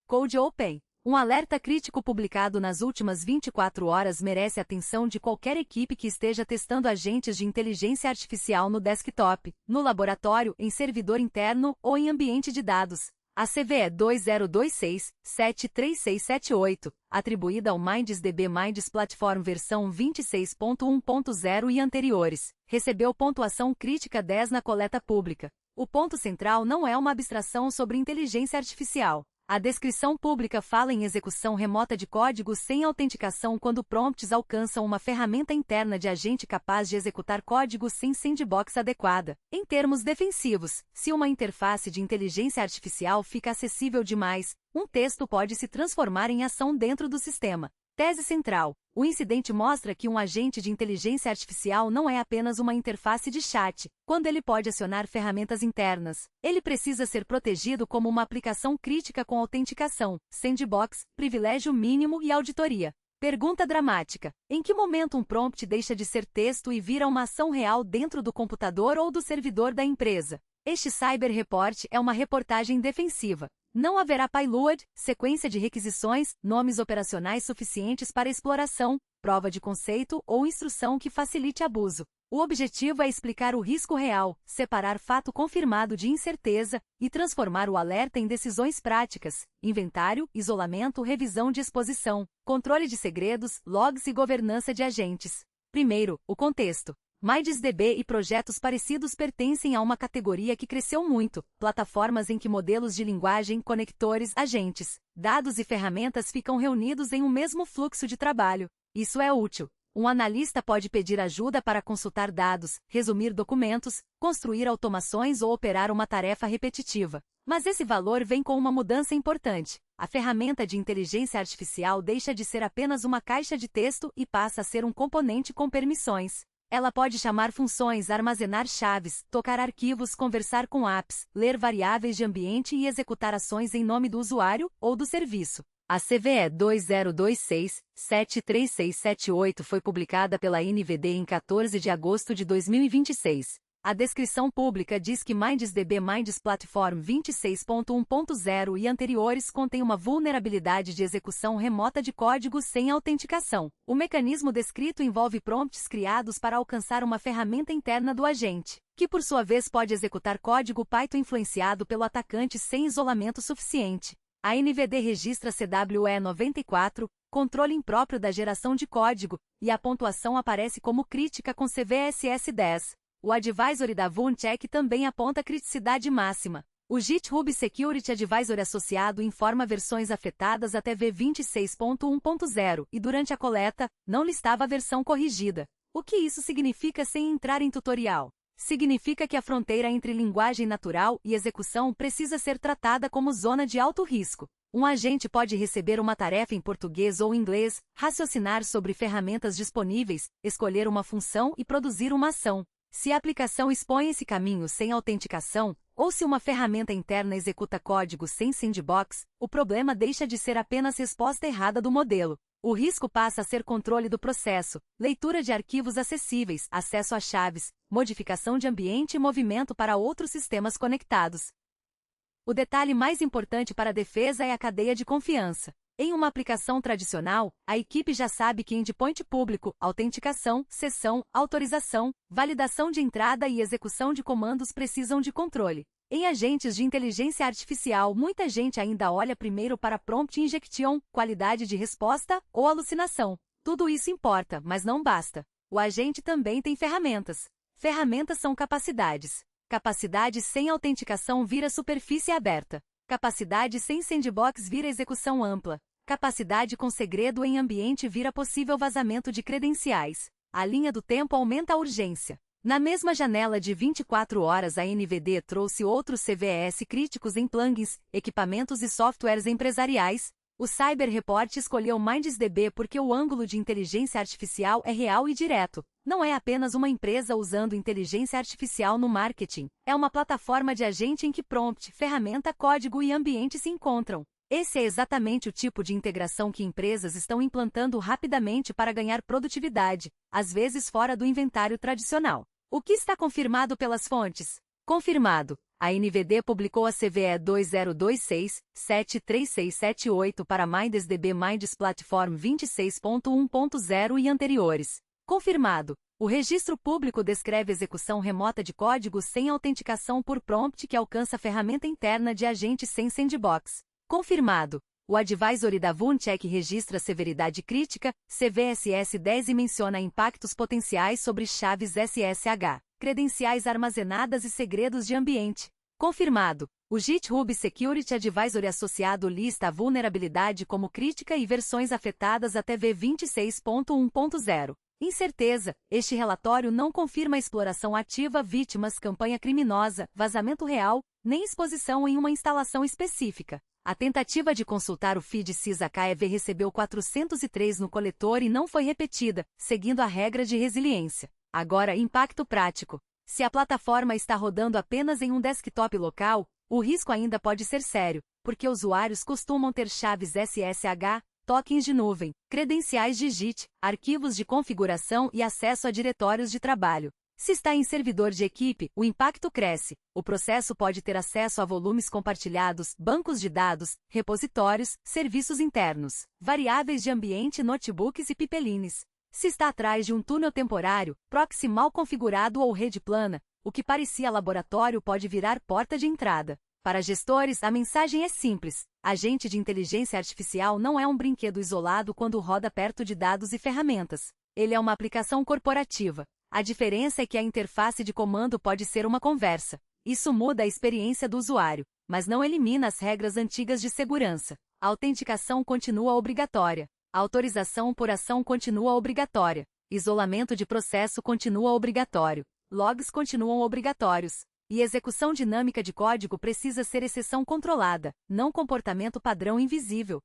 Code Open. Um alerta crítico publicado nas últimas 24 horas merece a atenção de qualquer equipe que esteja testando agentes de inteligência artificial no desktop, no laboratório, em servidor interno ou em ambiente de dados. A CVE 2026-73678, atribuída ao MindSDB Minds Platform versão 26.1.0 e anteriores, recebeu pontuação crítica 10 na coleta pública. O ponto central não é uma abstração sobre inteligência artificial. A descrição pública fala em execução remota de código sem autenticação quando prompts alcançam uma ferramenta interna de agente capaz de executar código sem sandbox adequada. Em termos defensivos, se uma interface de inteligência artificial fica acessível demais, um texto pode se transformar em ação dentro do sistema. Tese central. O incidente mostra que um agente de inteligência artificial não é apenas uma interface de chat, quando ele pode acionar ferramentas internas. Ele precisa ser protegido como uma aplicação crítica com autenticação, sandbox, privilégio mínimo e auditoria. Pergunta dramática. Em que momento um prompt deixa de ser texto e vira uma ação real dentro do computador ou do servidor da empresa? Este Cyber Report é uma reportagem defensiva. Não haverá payload, sequência de requisições, nomes operacionais suficientes para exploração, prova de conceito ou instrução que facilite abuso. O objetivo é explicar o risco real, separar fato confirmado de incerteza e transformar o alerta em decisões práticas: inventário, isolamento, revisão de exposição, controle de segredos, logs e governança de agentes. Primeiro, o contexto. MindSDB e projetos parecidos pertencem a uma categoria que cresceu muito, plataformas em que modelos de linguagem, conectores, agentes, dados e ferramentas ficam reunidos em um mesmo fluxo de trabalho. Isso é útil. Um analista pode pedir ajuda para consultar dados, resumir documentos, construir automações ou operar uma tarefa repetitiva. Mas esse valor vem com uma mudança importante. A ferramenta de inteligência artificial deixa de ser apenas uma caixa de texto e passa a ser um componente com permissões. Ela pode chamar funções, armazenar chaves, tocar arquivos, conversar com apps, ler variáveis de ambiente e executar ações em nome do usuário ou do serviço. A CVE 2026-73678 foi publicada pela NVD em 14 de agosto de 2026. A descrição pública diz que MindSDB Minds Platform 26.1.0 e anteriores contém uma vulnerabilidade de execução remota de código sem autenticação. O mecanismo descrito envolve prompts criados para alcançar uma ferramenta interna do agente, que por sua vez pode executar código Python influenciado pelo atacante sem isolamento suficiente. A NVD registra CWE 94, controle impróprio da geração de código, e a pontuação aparece como crítica com CVSS 10. O Advisory da VunCheck também aponta criticidade máxima. O GitHub Security Advisory associado informa versões afetadas até V26.1.0 e durante a coleta, não listava a versão corrigida. O que isso significa sem entrar em tutorial? Significa que a fronteira entre linguagem natural e execução precisa ser tratada como zona de alto risco. Um agente pode receber uma tarefa em português ou inglês, raciocinar sobre ferramentas disponíveis, escolher uma função e produzir uma ação. Se a aplicação expõe esse caminho sem autenticação, ou se uma ferramenta interna executa código sem sandbox, o problema deixa de ser apenas resposta errada do modelo. O risco passa a ser controle do processo, leitura de arquivos acessíveis, acesso a chaves, modificação de ambiente e movimento para outros sistemas conectados. O detalhe mais importante para a defesa é a cadeia de confiança. Em uma aplicação tradicional, a equipe já sabe que endpoint público, autenticação, sessão, autorização, validação de entrada e execução de comandos precisam de controle. Em agentes de inteligência artificial, muita gente ainda olha primeiro para prompt injection, qualidade de resposta ou alucinação. Tudo isso importa, mas não basta. O agente também tem ferramentas. Ferramentas são capacidades. Capacidade sem autenticação vira superfície aberta. Capacidade sem sandbox vira execução ampla. Capacidade com segredo em ambiente vira possível vazamento de credenciais. A linha do tempo aumenta a urgência. Na mesma janela de 24 horas, a NVD trouxe outros CVEs críticos em plugins, equipamentos e softwares empresariais. O Cyber Report escolheu MindSDB porque o ângulo de inteligência artificial é real e direto. Não é apenas uma empresa usando inteligência artificial no marketing. É uma plataforma de agente em que prompt, ferramenta, código e ambiente se encontram. Esse é exatamente o tipo de integração que empresas estão implantando rapidamente para ganhar produtividade, às vezes fora do inventário tradicional. O que está confirmado pelas fontes? Confirmado. A NVD publicou a CVE 2026-73678 para MindSDB Minds Platform 26.1.0 e anteriores. Confirmado. O registro público descreve execução remota de código sem autenticação por prompt que alcança a ferramenta interna de agente sem sandbox. Confirmado. O Advisory da VunCheck registra severidade crítica, CVSS10 e menciona impactos potenciais sobre chaves SSH, credenciais armazenadas e segredos de ambiente. Confirmado. O GitHub Security Advisory associado lista a vulnerabilidade como crítica e versões afetadas até V26.1.0. Incerteza. Este relatório não confirma exploração ativa, vítimas, campanha criminosa, vazamento real, nem exposição em uma instalação específica. A tentativa de consultar o feed SysAKEV recebeu 403 no coletor e não foi repetida, seguindo a regra de resiliência. Agora, impacto prático. Se a plataforma está rodando apenas em um desktop local, o risco ainda pode ser sério, porque usuários costumam ter chaves SSH, tokens de nuvem, credenciais de JIT, arquivos de configuração e acesso a diretórios de trabalho. Se está em servidor de equipe, o impacto cresce. O processo pode ter acesso a volumes compartilhados, bancos de dados, repositórios, serviços internos, variáveis de ambiente, notebooks e pipelines. Se está atrás de um túnel temporário, proxy mal configurado ou rede plana, o que parecia laboratório pode virar porta de entrada. Para gestores, a mensagem é simples. Agente de inteligência artificial não é um brinquedo isolado quando roda perto de dados e ferramentas. Ele é uma aplicação corporativa. A diferença é que a interface de comando pode ser uma conversa. Isso muda a experiência do usuário, mas não elimina as regras antigas de segurança. A autenticação continua obrigatória. A autorização por ação continua obrigatória. Isolamento de processo continua obrigatório. Logs continuam obrigatórios. E execução dinâmica de código precisa ser exceção controlada, não comportamento padrão invisível.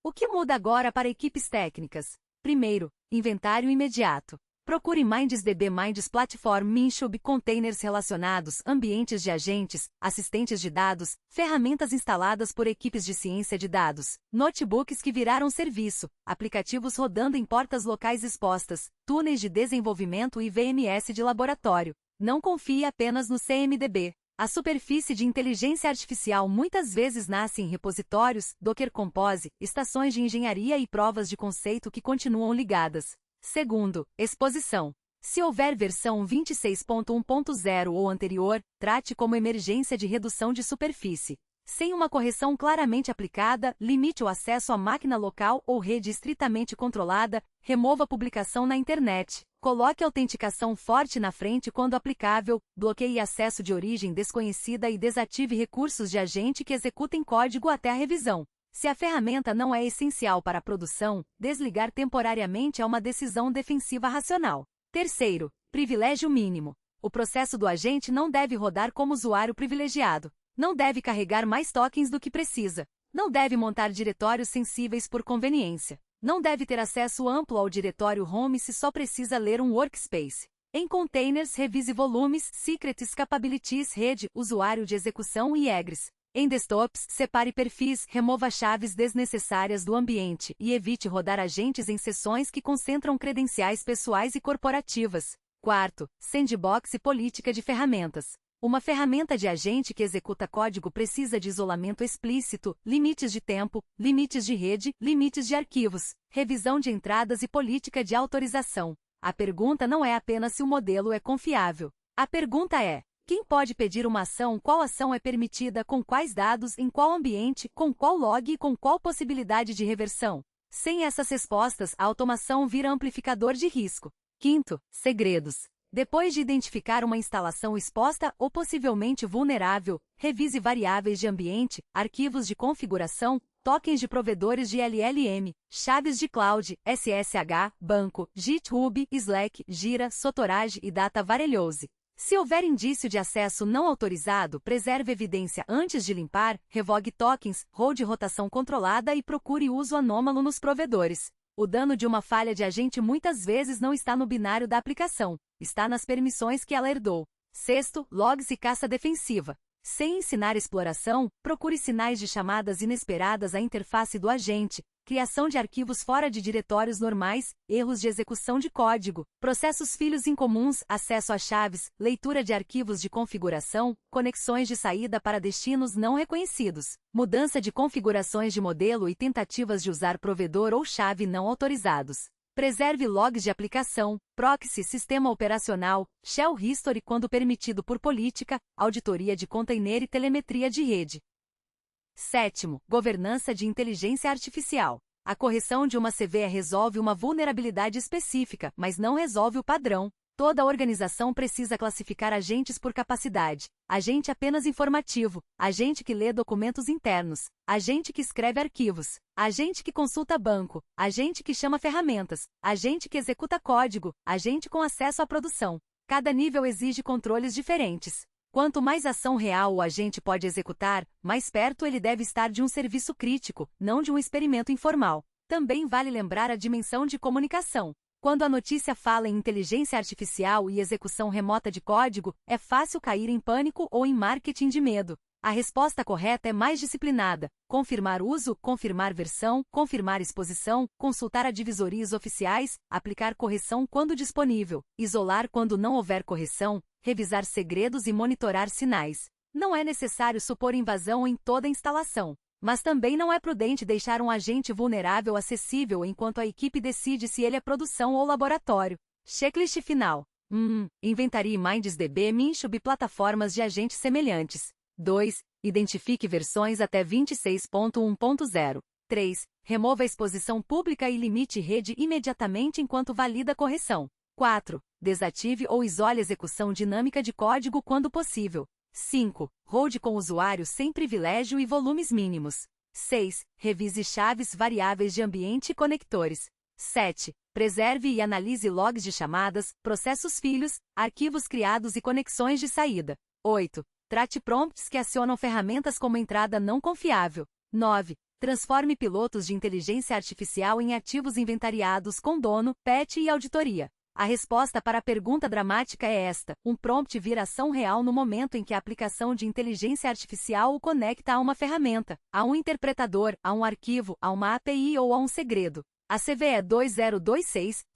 O que muda agora para equipes técnicas? Primeiro, inventário imediato. Procure MindSDB Minds Platform Minshub containers relacionados, ambientes de agentes, assistentes de dados, ferramentas instaladas por equipes de ciência de dados, notebooks que viraram serviço, aplicativos rodando em portas locais expostas, túneis de desenvolvimento e VMS de laboratório. Não confie apenas no CMDB. A superfície de inteligência artificial muitas vezes nasce em repositórios, Docker Compose, estações de engenharia e provas de conceito que continuam ligadas. Segundo, exposição. Se houver versão 26.1.0 ou anterior, trate como emergência de redução de superfície. Sem uma correção claramente aplicada, limite o acesso à máquina local ou rede estritamente controlada, remova a publicação na internet. Coloque autenticação forte na frente quando aplicável, bloqueie acesso de origem desconhecida e desative recursos de agente que executem código até a revisão. Se a ferramenta não é essencial para a produção, desligar temporariamente é uma decisão defensiva racional. Terceiro, privilégio mínimo. O processo do agente não deve rodar como usuário privilegiado. Não deve carregar mais tokens do que precisa. Não deve montar diretórios sensíveis por conveniência. Não deve ter acesso amplo ao diretório home se só precisa ler um workspace. Em containers, revise volumes, secrets, capabilities, rede, usuário de execução e egres. Em desktops, separe perfis, remova chaves desnecessárias do ambiente e evite rodar agentes em sessões que concentram credenciais pessoais e corporativas. Quarto, sandbox e política de ferramentas. Uma ferramenta de agente que executa código precisa de isolamento explícito, limites de tempo, limites de rede, limites de arquivos, revisão de entradas e política de autorização. A pergunta não é apenas se o modelo é confiável. A pergunta é: quem pode pedir uma ação, qual ação é permitida, com quais dados, em qual ambiente, com qual log e com qual possibilidade de reversão? Sem essas respostas, a automação vira amplificador de risco. Quinto, segredos. Depois de identificar uma instalação exposta ou possivelmente vulnerável, revise variáveis de ambiente, arquivos de configuração, tokens de provedores de LLM, chaves de cloud, SSH, banco, GitHub, Slack, Jira, Sotorage e Data Warehouse. Se houver indício de acesso não autorizado, preserve evidência antes de limpar, revogue tokens, rode rotação controlada e procure uso anômalo nos provedores. O dano de uma falha de agente muitas vezes não está no binário da aplicação, está nas permissões que ela herdou. Sexto, logs e caça defensiva. Sem ensinar exploração, procure sinais de chamadas inesperadas à interface do agente, criação de arquivos fora de diretórios normais, erros de execução de código, processos filhos incomuns, acesso a chaves, leitura de arquivos de configuração, conexões de saída para destinos não reconhecidos, mudança de configurações de modelo e tentativas de usar provedor ou chave não autorizados. Preserve logs de aplicação, proxy, sistema operacional, shell history quando permitido por política, auditoria de container e telemetria de rede. 7º, governança de inteligência artificial. A correção de uma CVE resolve uma vulnerabilidade específica, mas não resolve o padrão. Toda organização precisa classificar agentes por capacidade. Agente apenas informativo, agente que lê documentos internos, agente que escreve arquivos, agente que consulta banco, agente que chama ferramentas, agente que executa código, agente com acesso à produção. Cada nível exige controles diferentes. Quanto mais ação real o agente pode executar, mais perto ele deve estar de um serviço crítico, não de um experimento informal. Também vale lembrar a dimensão de comunicação. Quando a notícia fala em inteligência artificial e execução remota de código, é fácil cair em pânico ou em marketing de medo. A resposta correta é mais disciplinada: confirmar uso, confirmar versão, confirmar exposição, consultar advisorias oficiais, aplicar correção quando disponível, isolar quando não houver correção, revisar segredos e monitorar sinais. Não é necessário supor invasão em toda a instalação. Mas também não é prudente deixar um agente vulnerável acessível enquanto a equipe decide se ele é produção ou laboratório. Checklist final. Inventarie MindsDB Minshub plataformas de agentes semelhantes. 2. Identifique versões até 26.1.0. 3. Remova a exposição pública e limite rede imediatamente enquanto valida a correção. 4. Desative ou isole a execução dinâmica de código quando possível. 5. Rode com usuários sem privilégio e volumes mínimos. 6. Revise chaves variáveis de ambiente e conectores. 7. Preserve e analise logs de chamadas, processos filhos, arquivos criados e conexões de saída. 8. Trate prompts que acionam ferramentas como entrada não confiável. 9. Transforme pilotos de inteligência artificial em ativos inventariados com dono, patch e auditoria. A resposta para a pergunta dramática é esta: um prompt vira ação real no momento em que a aplicação de inteligência artificial o conecta a uma ferramenta, a um interpretador, a um arquivo, a uma API ou a um segredo. A CVE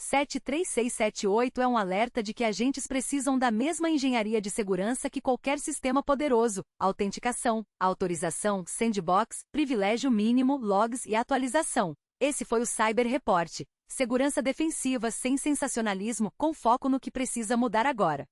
2026-73678 é um alerta de que agentes precisam da mesma engenharia de segurança que qualquer sistema poderoso: autenticação, autorização, sandbox, privilégio mínimo, logs e atualização. Esse foi o Cyber Report. Segurança defensiva sem sensacionalismo, com foco no que precisa mudar agora.